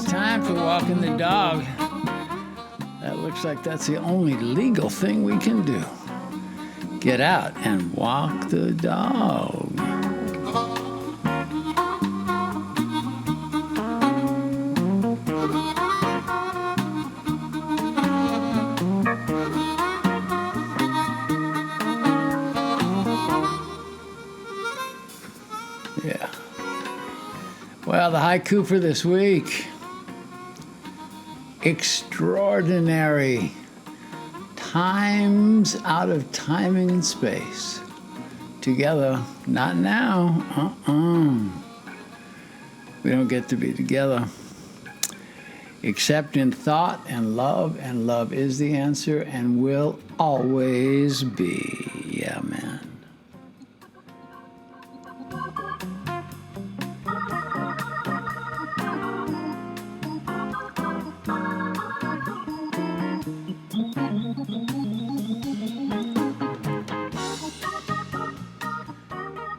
time for walking the dog. That looks like that's the only legal thing we can do. Get out and walk the dog. Yeah. Well, the haiku for this week. Extraordinary times out of timing and space. Together, not now. We don't get to be together. Except in thought and love is the answer and will always be. Yeah, man.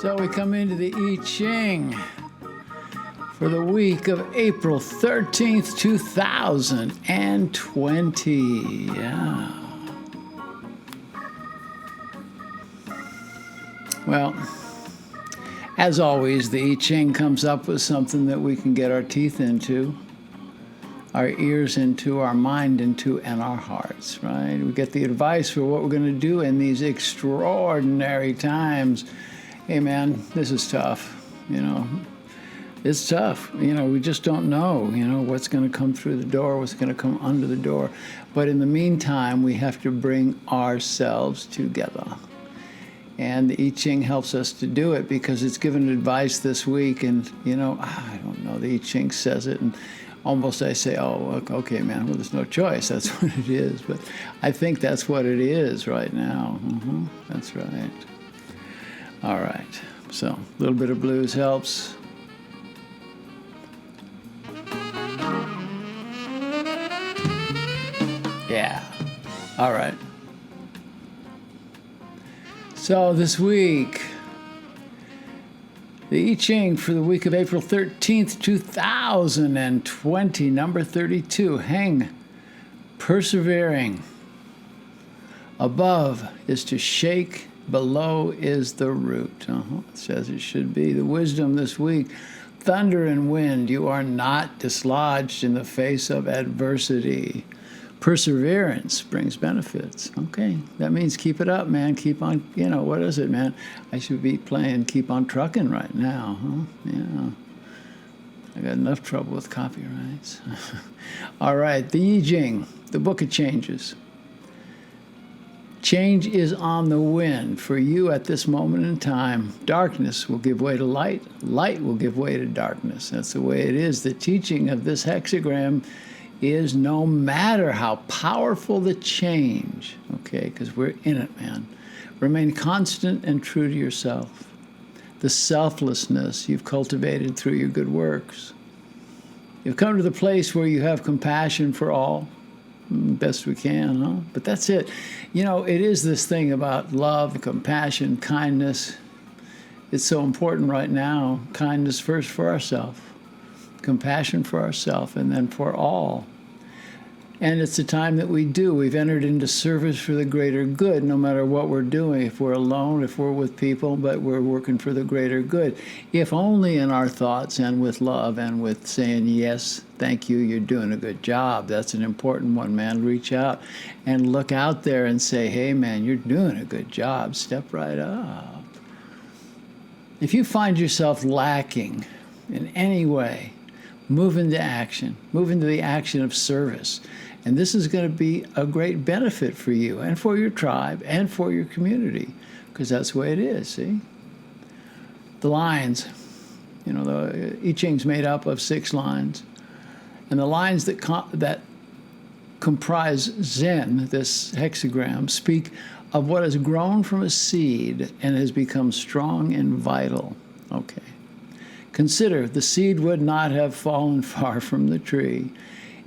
So we come into the I Ching for the week of April 13th, 2020. Yeah. Well, as always, the I Ching comes up with something that we can get our teeth into, our ears into, our mind into, and our hearts, right? We get the advice for what we're going to do in these extraordinary times. Hey, man, this is tough, It's tough. We just don't know, what's going to come through the door, what's going to come under the door. But in the meantime, we have to bring ourselves together. And the I Ching helps us to do it because it's given advice this week. And, I don't know, the I Ching says it. And almost I say, oh, okay, man, well, there's no choice. That's what it is. But I think that's what it is right now. That's right. All right, so a little bit of blues helps. Yeah, all right. So this week, the I Ching for the week of April 13th, 2020, number 32, hang, persevering. Above is to shake, below is the root. It says it should be. The wisdom this week, thunder and wind, you are not dislodged in the face of adversity. Perseverance brings benefits. Okay, that means keep it up, man. Keep on, what is it, man? I should be playing Keep On Trucking right now, Yeah. I got enough trouble with copyrights. All right, the I Ching, the Book of Changes. Change is on the wind for you at this moment in time. Darkness will give way to light. Light will give way to darkness. That's the way it is. The teaching of this hexagram is no matter how powerful the change, okay, because we're in it, man, remain constant and true to yourself. The selflessness you've cultivated through your good works. You've come to the place where you have compassion for all. Best we can, But that's it. It is this thing about love, compassion, kindness. It's so important right now. Kindness first for ourselves, compassion for ourselves, and then for all. And it's the time that we do. We've entered into service for the greater good, no matter what we're doing. If we're alone, if we're with people, but we're working for the greater good. If only in our thoughts and with love and with saying, yes, thank you, you're doing a good job. That's an important one, man. Reach out and look out there and say, hey, man, you're doing a good job. Step right up. If you find yourself lacking in any way, move into action. Move into the action of service. And this is going to be a great benefit for you and for your tribe and for your community, because that's the way it is, see? The lines, the I Ching's made up of 6 lines. And the lines that comprise Zen, this hexagram, speak of what has grown from a seed and has become strong and vital. Okay. Consider, the seed would not have fallen far from the tree.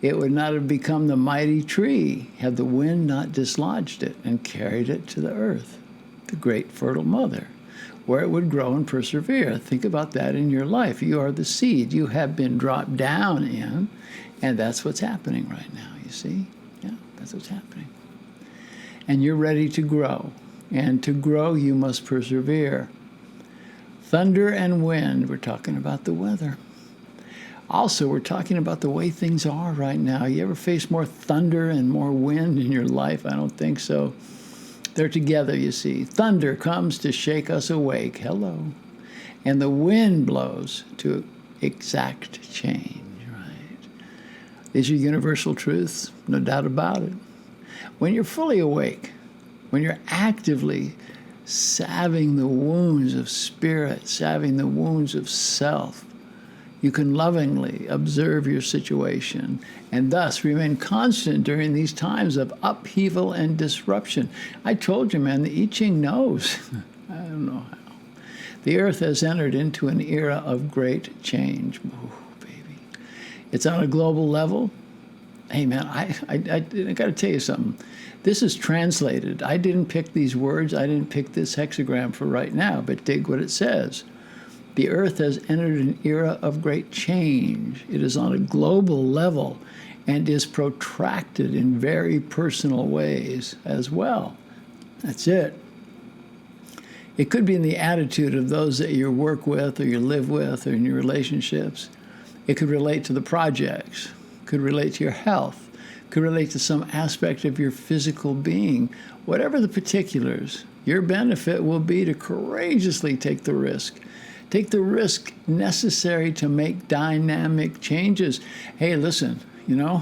It would not have become the mighty tree had the wind not dislodged it and carried it to the earth, the great fertile mother, where it would grow and persevere. Think about that in your life. You are the seed. You have been dropped down in, and that's what's happening right now, you see? Yeah, that's what's happening. And you're ready to grow. And to grow, you must persevere. Thunder and wind, we're talking about the weather. Also, we're talking about the way things are right now. You ever face more thunder and more wind in your life? I don't think so. They're together, you see. Thunder comes to shake us awake. Hello. And the wind blows to exact change, right? These are universal truths, no doubt about it. When you're fully awake, when you're actively salving the wounds of spirit, salving the wounds of self, you can lovingly observe your situation and thus remain constant during these times of upheaval and disruption. I told you, man, the I Ching knows. I don't know how. The earth has entered into an era of great change. Oh, baby. It's on a global level. Hey, man, I got to tell you something. This is translated. I didn't pick these words. I didn't pick this hexagram for right now, but dig what it says. The earth has entered an era of great change. It is on a global level and is protracted in very personal ways as well. That's it. It could be in the attitude of those that you work with or you live with or in your relationships. It could relate to the projects. It could relate to your health. It could relate to some aspect of your physical being. Whatever the particulars, your benefit will be to courageously take the risk. Take the risk necessary to make dynamic changes. Hey, listen, you know,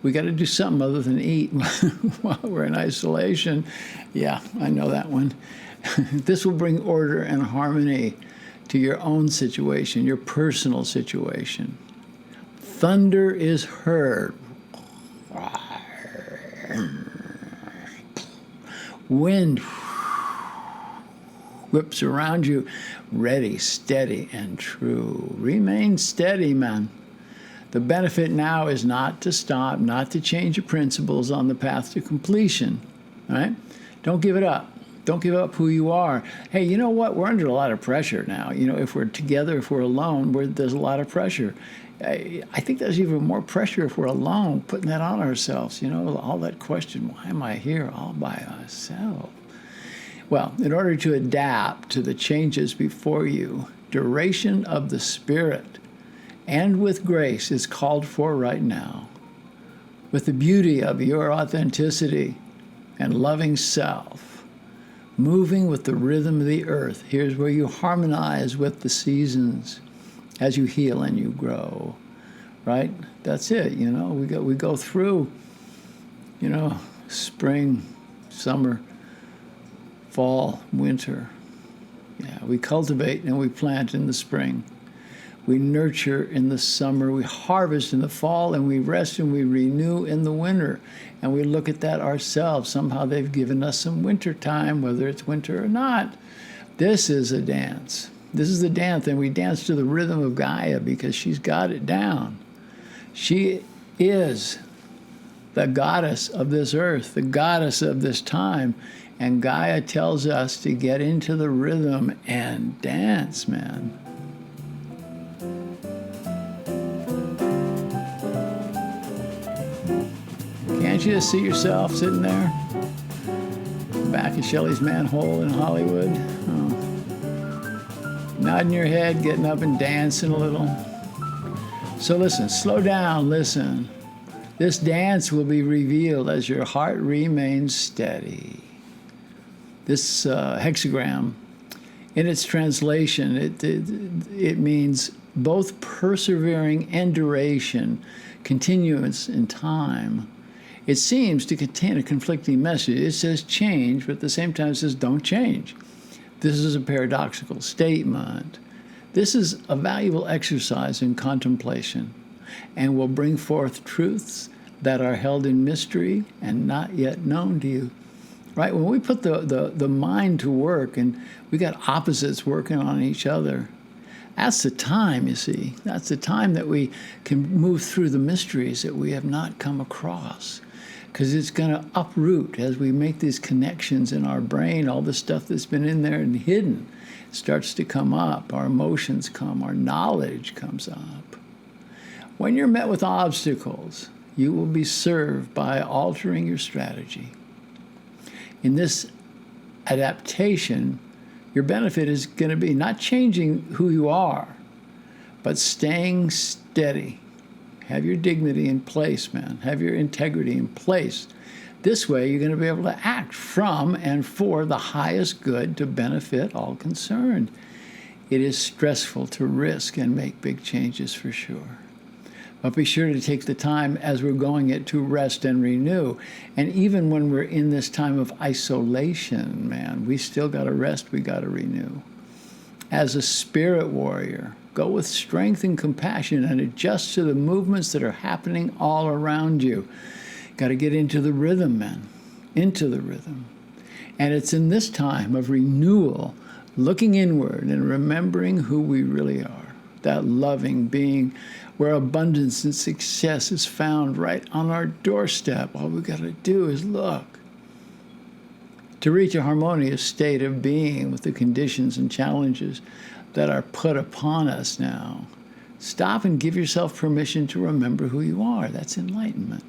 we got to do something other than eat while we're in isolation. Yeah, I know that one. This will bring order and harmony to your own situation, your personal situation. Thunder is heard. Wind whips around you, ready, steady, and true. Remain steady, man. The benefit now is not to stop, not to change your principles on the path to completion, right? Don't give it up. Don't give up who you are. Hey, you know what? We're under a lot of pressure now. You know, if we're together, if we're alone, there's a lot of pressure. I think there's even more pressure if we're alone, putting that on ourselves. You know, all that question, why am I here all by myself? Well, in order to adapt to the changes before you, duration of the Spirit and with grace is called for right now. With the beauty of your authenticity and loving self, moving with the rhythm of the earth, here's where you harmonize with the seasons as you heal and you grow, right? That's it, you know. We go through, you know, spring, summer, fall, winter. Yeah, we cultivate and we plant in the spring. We nurture in the summer. We harvest in the fall, and we rest and we renew in the winter. And we look at that ourselves. Somehow they've given us some winter time, whether it's winter or not. This is a dance. This is the dance, and we dance to the rhythm of Gaia because she's got it down. She is the goddess of this earth, the goddess of this time. And Gaia tells us to get into the rhythm and dance, man. Can't you just see yourself sitting there? Back in Shelley's manhole in Hollywood? Oh. Nodding your head, getting up and dancing a little. So listen, slow down, listen. This dance will be revealed as your heart remains steady. This hexagram, in its translation, it means both persevering and duration, continuance in time. It seems to contain a conflicting message. It says change, but at the same time it says don't change. This is a paradoxical statement. This is a valuable exercise in contemplation and will bring forth truths that are held in mystery and not yet known to you. Right? When we put the mind to work and we got opposites working on each other, that's the time, you see. That's the time that we can move through the mysteries that we have not come across. because it's going to uproot as we make these connections in our brain. All the stuff that's been in there and hidden starts to come up. Our emotions come, our knowledge comes up. When you're met with obstacles, you will be served by altering your strategy. In this adaptation, your benefit is going to be not changing who you are, but staying steady. Have your dignity in place, man. Have your integrity in place. This way, you're going to be able to act from and for the highest good to benefit all concerned. It is stressful to risk and make big changes for sure. But be sure to take the time as we're going it to rest and renew. And even when we're in this time of isolation, man, we still got to rest, we got to renew. As a spirit warrior, go with strength and compassion and adjust to the movements that are happening all around you. Got to get into the rhythm, man, into the rhythm. And it's in this time of renewal, looking inward and remembering who we really are, that loving being where abundance and success is found right on our doorstep. All we got to do is look. To reach a harmonious state of being with the conditions and challenges that are put upon us now, stop and give yourself permission to remember who you are. That's enlightenment.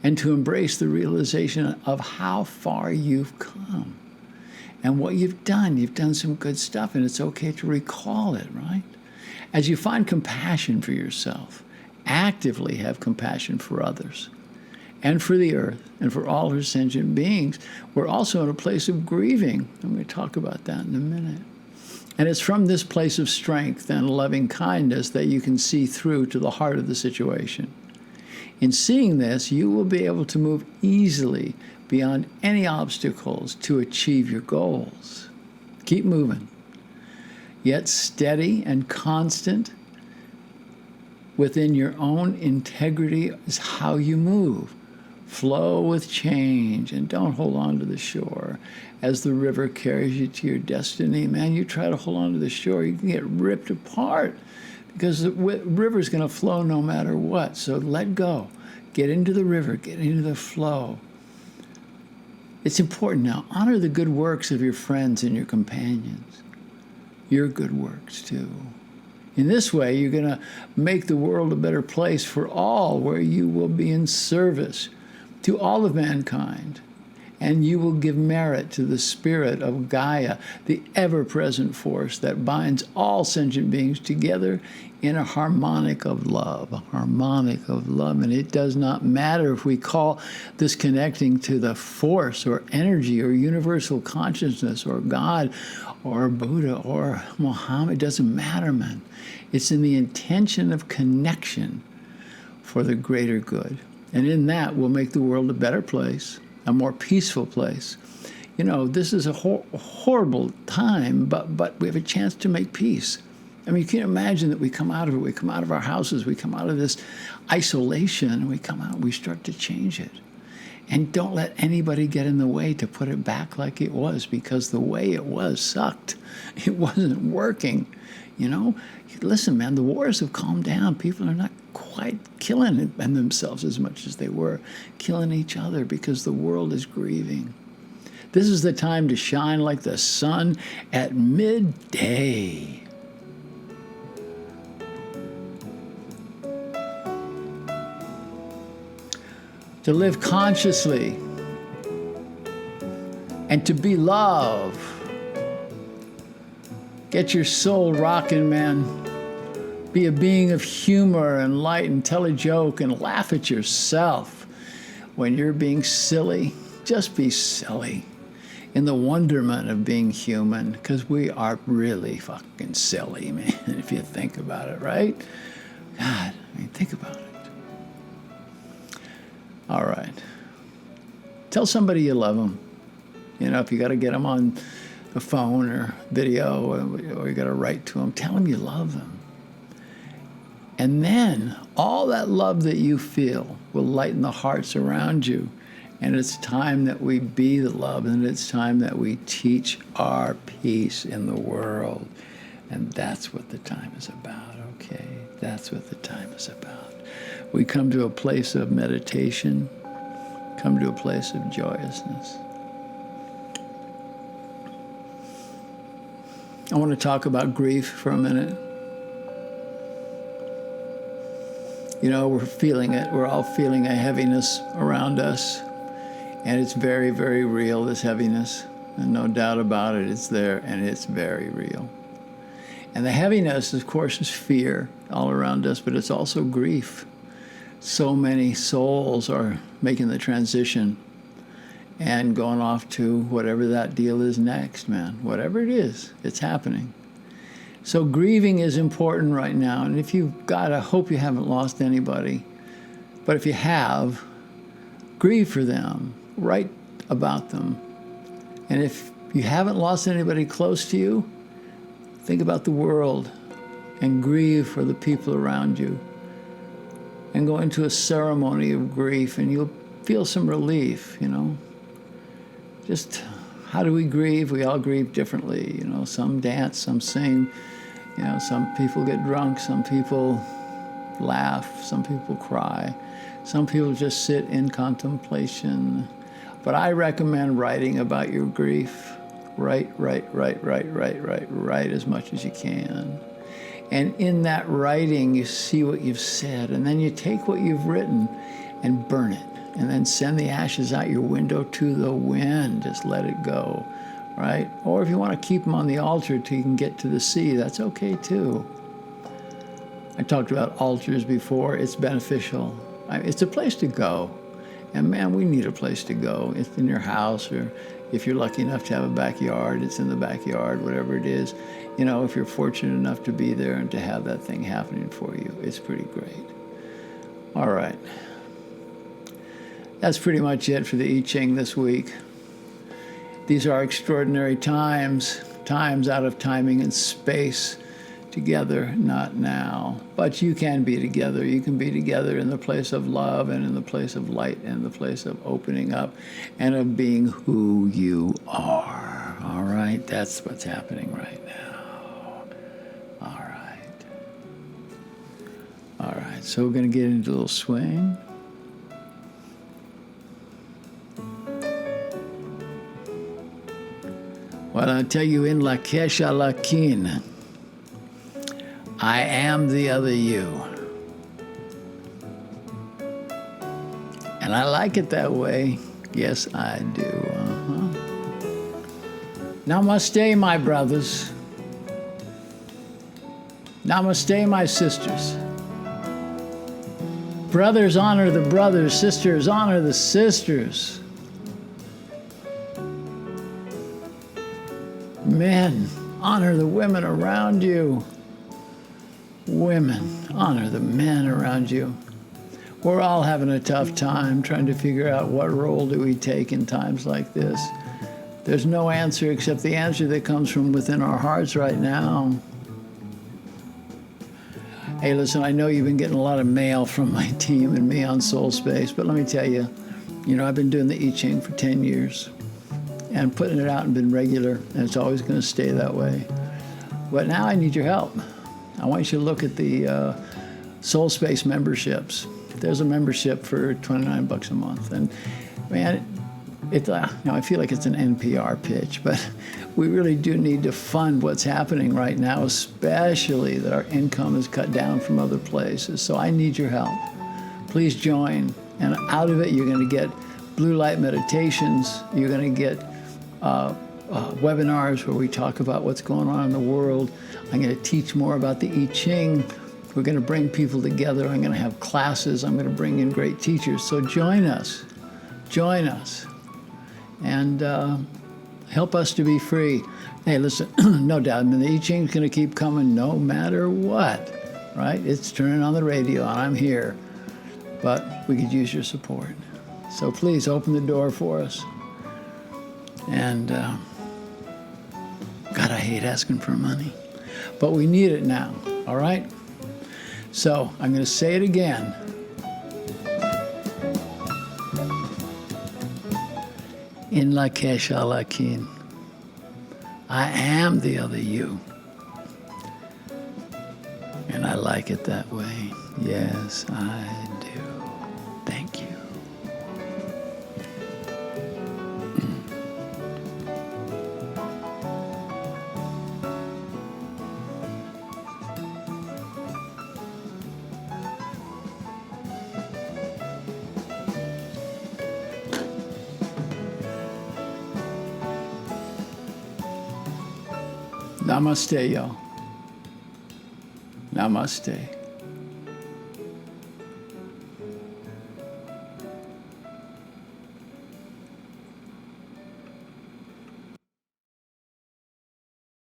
And to embrace the realization of how far you've come and what you've done. You've done some good stuff, and it's okay to recall it, right? As you find compassion for yourself, actively have compassion for others and for the earth and for all her sentient beings. We're also in a place of grieving. I'm going to talk about that in a minute. And it's from this place of strength and loving kindness that you can see through to the heart of the situation. In seeing this, you will be able to move easily beyond any obstacles to achieve your goals. Keep moving. Yet steady and constant within your own integrity is how you move. Flow with change and don't hold on to the shore as the river carries you to your destiny. Man, you try to hold on to the shore, you can get ripped apart because the river's going to flow no matter what. So let go. Get into the river. Get into the flow. It's important now. Honor the good works of your friends and your companions. Your good works, too. In this way, you're going to make the world a better place for all, where you will be in service to all of mankind, and you will give merit to the spirit of Gaia, the ever-present force that binds all sentient beings together in a harmonic of love, And it does not matter if we call this connecting to the force or energy or universal consciousness or God or Buddha or Muhammad. It doesn't matter, man. It's in the intention of connection for the greater good. And in that, we'll make the world a better place, a more peaceful place. You know, this is a horrible time, but we have a chance to make peace. I mean, you can't imagine that we come out of it. We come out of our houses. We come out of this isolation. And we come out, we start to change it. And don't let anybody get in the way to put it back like it was, because the way it was sucked. It wasn't working, you know? Listen, man, the wars have calmed down. People are not quite killing themselves as much as they were, killing each other because the world is grieving. This is the time to shine like the sun at midday. To live consciously and to be love. Get your soul rocking, man. Be a being of humor and light and tell a joke and laugh at yourself. When you're being silly, just be silly. In the wonderment of being human, because we are really fucking silly, man, if you think about it, right? God, I mean, think about it. All right. Tell somebody you love them. You know, if you got to get them on the phone or video or you got to write to them, tell them you love them. And then all that love that you feel will lighten the hearts around you. And it's time that we be the love, and it's time that we teach our peace in the world. And that's what the time is about, okay? That's what the time is about. We come to a place of meditation, come to a place of joyousness. I want to talk about grief for a minute. You know, we're feeling it. We're all feeling a heaviness around us. And it's very, very real, this heaviness. And no doubt about it, it's there, and it's very real. And the heaviness, of course, is fear all around us, but it's also grief. So many souls are making the transition and going off to whatever that deal is next, man. Whatever it is, it's happening. So grieving is important right now. And if you've got, I hope you haven't lost anybody. But if you have, grieve for them. Write about them. And if you haven't lost anybody close to you, think about the world and grieve for the people around you. And go into a ceremony of grief, and you'll feel some relief, you know. Just how do we grieve? We all grieve differently, you know. Some dance, some sing, you know, some people get drunk, some people laugh, some people cry, some people just sit in contemplation. But I recommend writing about your grief. Write as much as you can. And in that writing, you see what you've said, and then you take what you've written and burn it, and then send the ashes out your window to the wind. Just let it go, right? Or if you want to keep them on the altar till you can get to the sea, that's okay too. I talked about altars before. It's beneficial. It's a place to go. And man, we need a place to go. It's in your house, or if you're lucky enough to have a backyard, it's in the backyard, whatever it is. You know, if you're fortunate enough to be there and to have that thing happening for you, it's pretty great. All right. That's pretty much it for the I Ching this week. These are extraordinary times out of timing and space. Together, not now. But you can be together. You can be together in the place of love and in the place of light and the place of opening up and of being who you are. All right? That's what's happening right now. All right. All right. So we're going to get into a little swing. Well, I'll tell you in La Kesha La Kin. I am the other you. And I like it that way. Yes, I do. Namaste, my brothers. Namaste, my sisters. Brothers honor the brothers. Sisters honor the sisters. Men honor the women around you. Women, honor the men around you. We're all having a tough time trying to figure out what role do we take in times like this. There's no answer except the answer that comes from within our hearts right now. Hey, listen, I know you've been getting a lot of mail from my team and me on Soul Space, but let me tell you, I've been doing the I Ching for 10 years and putting it out and been regular, and it's always going to stay that way. But now I need your help. I want you to look at the Soul Space memberships. There's a membership for $29 a month. And man, I feel like it's an NPR pitch, but we really do need to fund what's happening right now, especially that our income is cut down from other places. So I need your help. Please join. And out of it, you're going to get blue light meditations. You're going to get webinars where we talk about what's going on in the world. I'm going to teach more about the I Ching. We're going to bring people together. I'm going to have classes. I'm going to bring in great teachers. So join us. Join us. And help us to be free. Hey, listen, no doubt, the I Ching's going to keep coming no matter what, right? It's turning on the radio, and I'm here. But we could use your support. So please open the door for us. And God, I hate asking for money. But we need it now, all right? So I'm going to say it again. In La Kesha La Kin, I am the other you. And I like it that way. Yes, I do. Thank you. Namaste, y'all. Namaste.